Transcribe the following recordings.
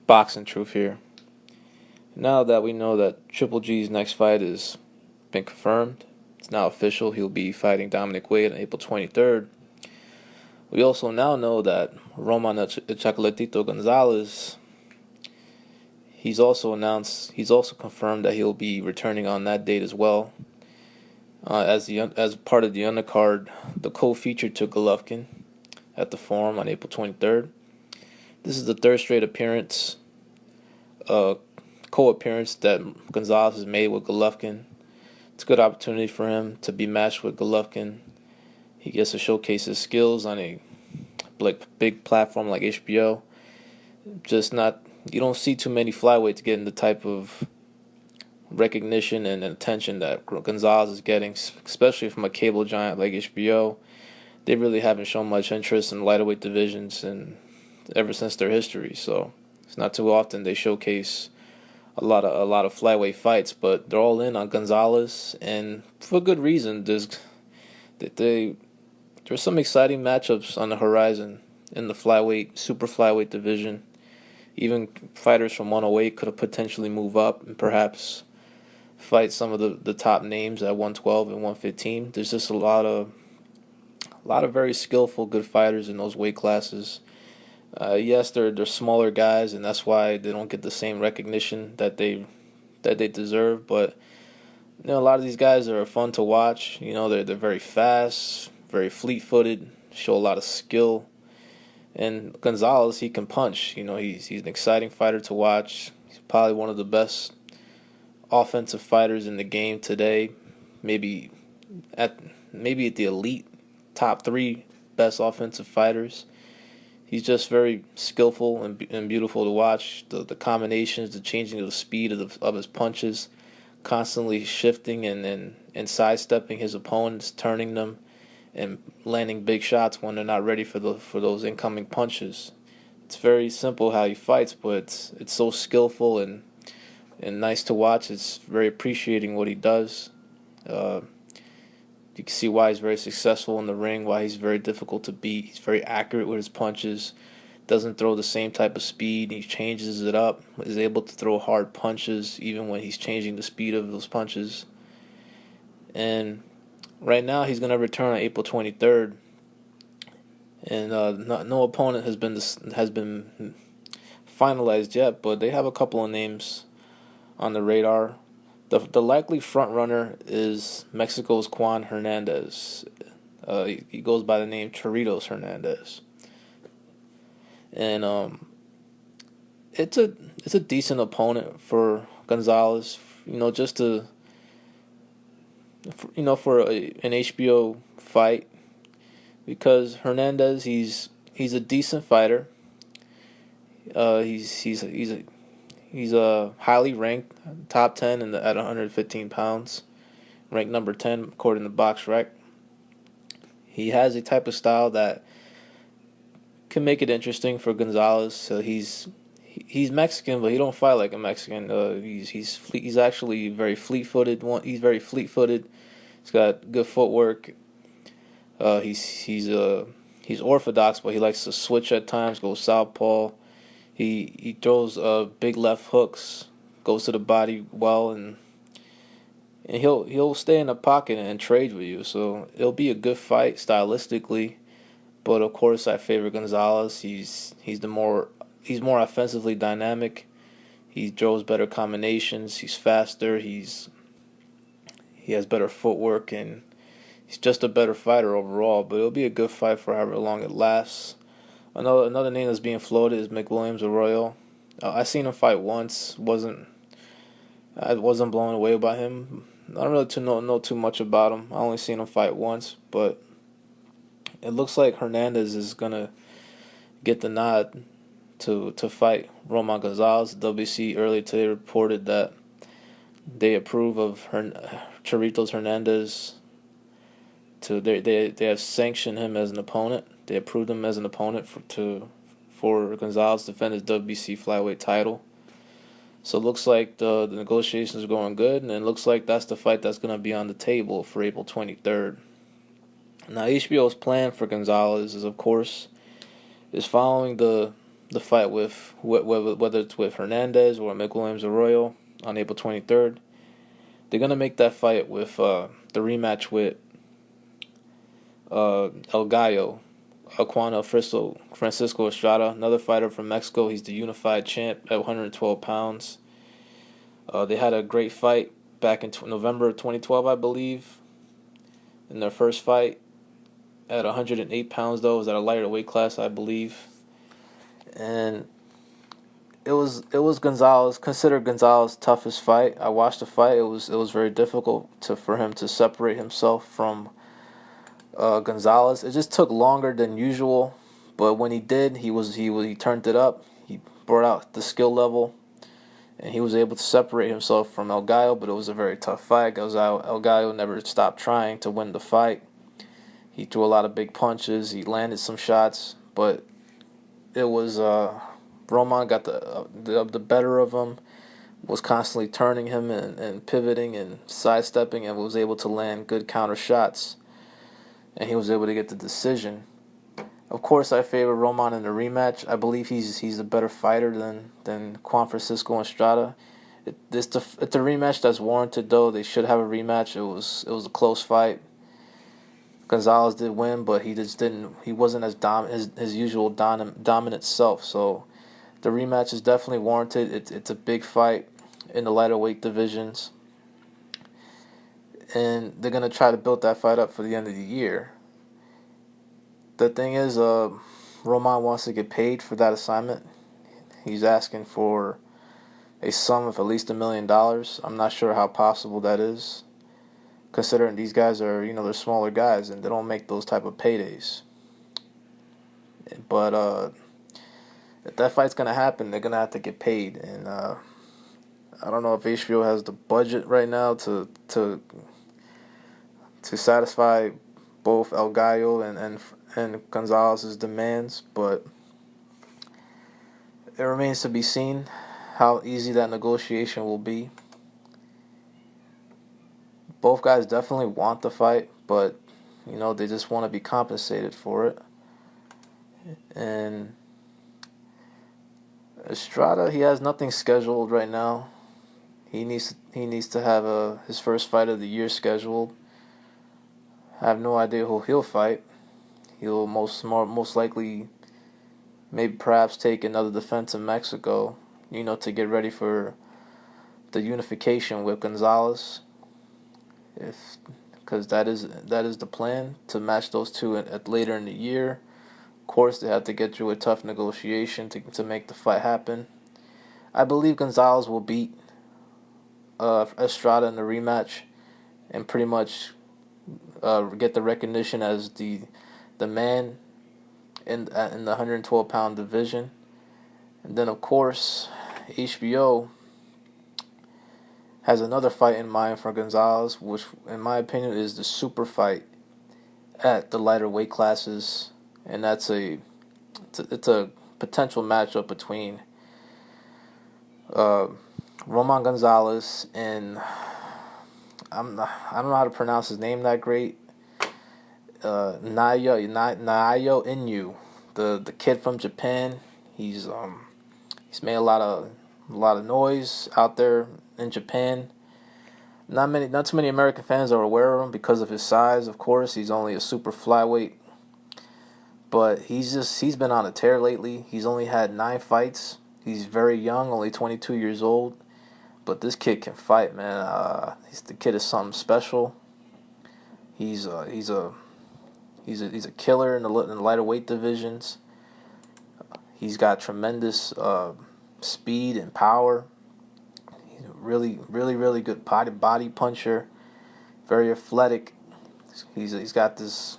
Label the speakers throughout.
Speaker 1: Boxing truth here. Now that we know that Triple G's next fight has been confirmed, it's now official. He'll be fighting Dominic Wade on April 23rd. We also now know that Roman Chocolatito Gonzalez, he's also confirmed that he'll be returning on that date as well. As part of the undercard, the co-feature to Golovkin at the Forum on April 23rd. This is the third straight co-appearance that Gonzalez has made with Golovkin. It's a good opportunity for him to be matched with Golovkin. He gets to showcase his skills on a big platform like HBO. You don't see too many flyweights getting the type of recognition and attention that Gonzalez is getting, especially from a cable giant like HBO. They really haven't shown much interest in lightweight divisions and ever since their history. So it's not too often they showcase a lot of flyweight fights, but they're all in on Gonzalez, and for good reason. There's some exciting matchups on the horizon in the super flyweight division. Even fighters from 108 could have potentially move up and perhaps fight some of the top names at 112 and 115. There's just a lot of very skillful, good fighters in those weight classes. Yes, they're smaller guys, and that's why they don't get the same recognition that they deserve. But a lot of these guys are fun to watch. They're very fast, very fleet-footed, show a lot of skill. And Gonzalez, he can punch. He's an exciting fighter to watch. He's probably one of the best offensive fighters in the game today. Maybe at the elite top 3 best offensive fighters. He's just very skillful and beautiful to watch. The combinations, the changing of the speed of his punches, constantly shifting and sidestepping his opponents, turning them, and landing big shots when they're not ready for those incoming punches. It's very simple how he fights, but it's so skillful and nice to watch. It's very appreciating what he does. You can see why he's very successful in the ring, why he's very difficult to beat. He's very accurate with his punches, doesn't throw the same type of speed. He changes it up, is able to throw hard punches even when he's changing the speed of those punches. And right now he's going to return on April 23rd. And no opponent has been finalized yet, but they have a couple of names on the radar. The likely front runner is Mexico's Juan Hernandez. He goes by the name Choritos Hernandez, and it's a decent opponent for Gonzalez. Just to for an HBO fight, because Hernandez he's a decent fighter. He's highly ranked, top 10 at 115 pounds, ranked number 10 according to BoxRec. He has a type of style that can make it interesting for Gonzalez. So he's Mexican, but he don't fight like a Mexican. He's actually very fleet-footed. He's very fleet-footed. He's got good footwork. He's orthodox, but he likes to switch at times, go southpaw. He throws big left hooks, goes to the body well, and he'll stay in the pocket and trade with you. So it'll be a good fight stylistically, but of course I favor Gonzalez. He's more offensively dynamic. He throws better combinations. He's faster. He has better footwork, and he's just a better fighter overall. But it'll be a good fight for however long it lasts. Another name that's being floated is McWilliams Arroyo. I seen him fight once. I wasn't blown away by him. I don't really know too much about him. I only seen him fight once, but it looks like Hernandez is gonna get the nod to fight Roman Gonzalez. The WC earlier today reported that they approve of Choritos Hernandez. They have sanctioned him as an opponent. They approved him as an opponent for Gonzalez to defend his WBC flyweight title. So it looks like the negotiations are going good, and it looks like that's the fight that's going to be on the table for April 23rd. Now HBO's plan for Gonzalez is following the the fight with whether it's with Hernandez or Miguel Williams Arroyo on April 23rd. They're gonna make that fight with the rematch with El Gallo, Francisco Estrada, another fighter from Mexico. He's the unified champ at 112 pounds. They had a great fight back in November of 2012, I believe. In their first fight at 108 pounds, though, it was at a lighter weight class, I believe. And it was Gonzalez, considered Gonzalez's toughest fight. I watched the fight. It was very difficult for him to separate himself from Gonzalez. It just took longer than usual, but when he did, he turned it up. He brought out the skill level, and he was able to separate himself from El Gallo. But it was a very tough fight. El Gallo never stopped trying to win the fight. He threw a lot of big punches. He landed some shots, but it was Roman got the better of him. Was constantly turning him and pivoting and sidestepping, and was able to land good counter shots. And he was able to get the decision. Of course, I favor Roman in the rematch. I believe he's a better fighter than Juan Francisco Estrada. It's a rematch that's warranted, though. They should have a rematch. It was a close fight. Gonzalez did win, but he just didn't. He wasn't as his usual dominant self. So the rematch is definitely warranted. It's a big fight in the lighter weight divisions, and they're gonna try to build that fight up for the end of the year. The thing is, Roman wants to get paid for that assignment. He's asking for a sum of at least $1 million. I'm not sure how possible that is, considering these guys are, they're smaller guys and they don't make those type of paydays. But if that fight's gonna happen, they're gonna have to get paid, and I don't know if HBO has the budget right now to satisfy both El Gallo and Gonzalez's demands, but it remains to be seen how easy that negotiation will be. Both guys definitely want the fight, but they just want to be compensated for it. And Estrada, he has nothing scheduled right now. He needs to have his first fight of the year scheduled. I have no idea who he'll fight. He'll most likely, maybe perhaps take another defense in Mexico, to get ready for the unification with Gonzalez. Because that is the plan, to match those two later in the year. Of course, they have to get through a tough negotiation to make the fight happen. I believe Gonzalez will beat Estrada in the rematch, and pretty much get the recognition as the man in the 112-pound division. And then, of course, HBO has another fight in mind for Gonzalez, which, in my opinion, is the super fight at the lighter weight classes, and it's a potential matchup between Roman Gonzalez and I don't know how to pronounce his name that great. Naoya Inoue, the kid from Japan. He's made a lot of noise out there in Japan. Not too many American fans are aware of him because of his size. Of course, he's only a super flyweight, but he's been on a tear lately. He's only had 9 fights. He's very young, only 22 years old, but this kid can fight, man. The kid is something special. He's a killer in the lighter weight divisions. He's got tremendous speed and power. He's a really, really, really good body puncher. Very athletic. He's got this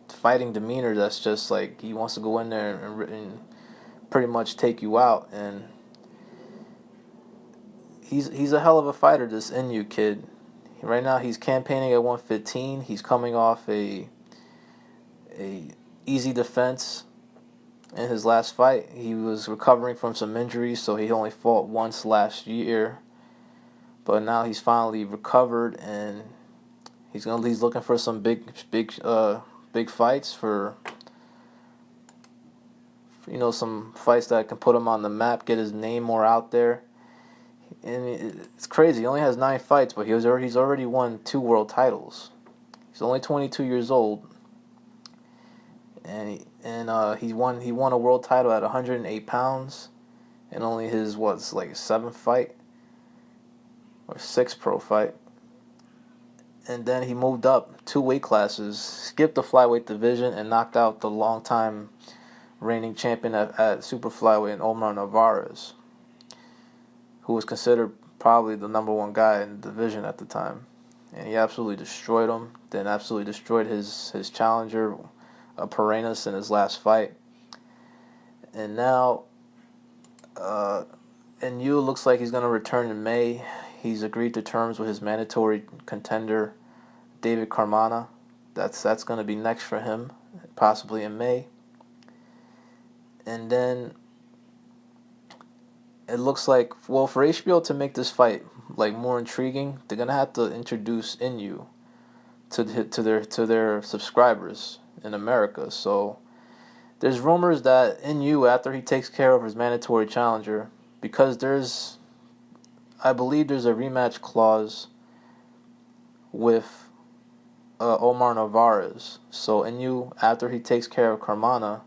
Speaker 1: fighting demeanor that's just like he wants to go in there and pretty much take you out. And he's a hell of a fighter, this Inoue kid. Right now he's campaigning at 115. He's coming off a easy defense in his last fight. He was recovering from some injuries, so he only fought once last year. But now he's finally recovered, and he's looking for some big fights for some fights that can put him on the map, get his name more out there. And it's crazy. He only has 9 fights, but he's already won 2 world titles. He's only 22 years old, and he won a world title at 108 pounds, and only his what's like 7th fight or 6th pro fight. And then he moved up 2 weight classes, skipped the flyweight division, and knocked out the longtime reigning champion at super flyweight in Omar Narvaez, who was considered probably the #1 guy in the division at the time. And he absolutely destroyed him, then absolutely destroyed his challenger, Perenas, in his last fight. And now, Yu looks like he's going to return in May. He's agreed to terms with his mandatory contender, David Carmona. That's going to be next for him, possibly in May. And then it looks like, well, for HBO to make this fight like more intriguing, they're gonna have to introduce Inu to their subscribers in America. So there's rumors that Inu, after he takes care of his mandatory challenger, because I believe there's a rematch clause with Omar Narvaez. So Inu, after he takes care of Carmona,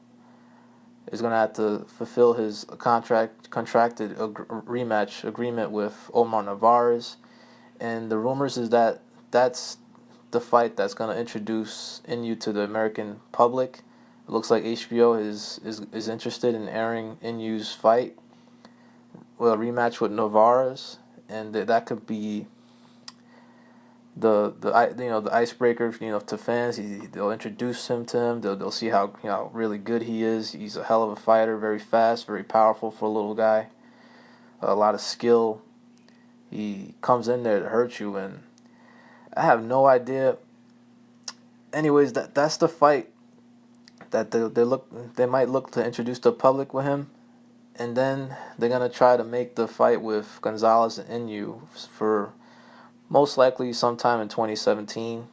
Speaker 1: is going to have to fulfill his contracted rematch agreement with Omar Narvaez. And the rumors is that that's the fight that's going to introduce Inu to the American public. It looks like HBO is interested in airing Inu's fight, well, rematch with Narvaez, and that could be the icebreaker to fans. They'll introduce him to him. They'll see how really good he is. He's a hell of a fighter, very fast, very powerful for a little guy. A lot of skill. He comes in there to hurt you, and I have no idea. Anyways, that's the fight that they might look to introduce the public with him, and then they're gonna try to make the fight with Gonzalez and Inu for most likely sometime in 2017.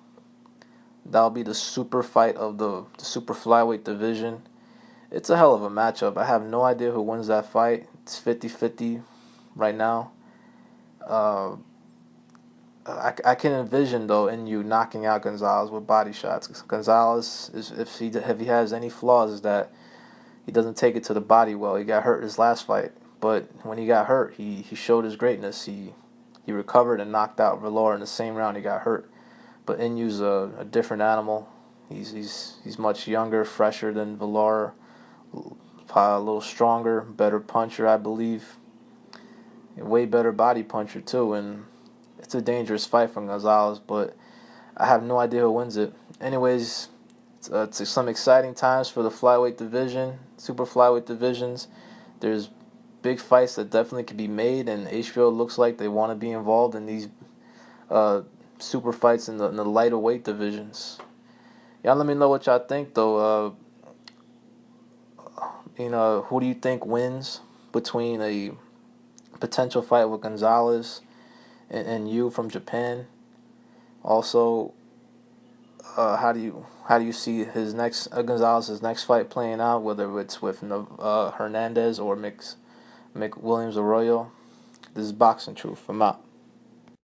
Speaker 1: That'll be the super fight of the super flyweight division. It's a hell of a matchup. I have no idea who wins that fight. It's 50-50 right now. I can envision, though, Inu knocking out Gonzalez with body shots. Gonzalez, if he has any flaws, is that he doesn't take it to the body well. He got hurt his last fight, but when he got hurt, he showed his greatness. He recovered and knocked out Valor in the same round he got hurt. But Inu's a different animal. He's much younger, fresher than Valor, a little stronger, better puncher, I believe. A way better body puncher too, and it's a dangerous fight from Gonzalez, but I have no idea who wins it. Anyways, it's some exciting times for the flyweight division, super flyweight divisions. There's big fights that definitely could be made, and HBO looks like they want to be involved in these super fights in the lighter weight divisions. Y'all let me know what y'all think, though. Who do you think wins between a potential fight with Gonzalez and Yu from Japan? Also, how do you see his Gonzalez's next fight playing out, whether it's with Hernandez or Mick Williams Arroyo? This is Boxing Truth. I'm out.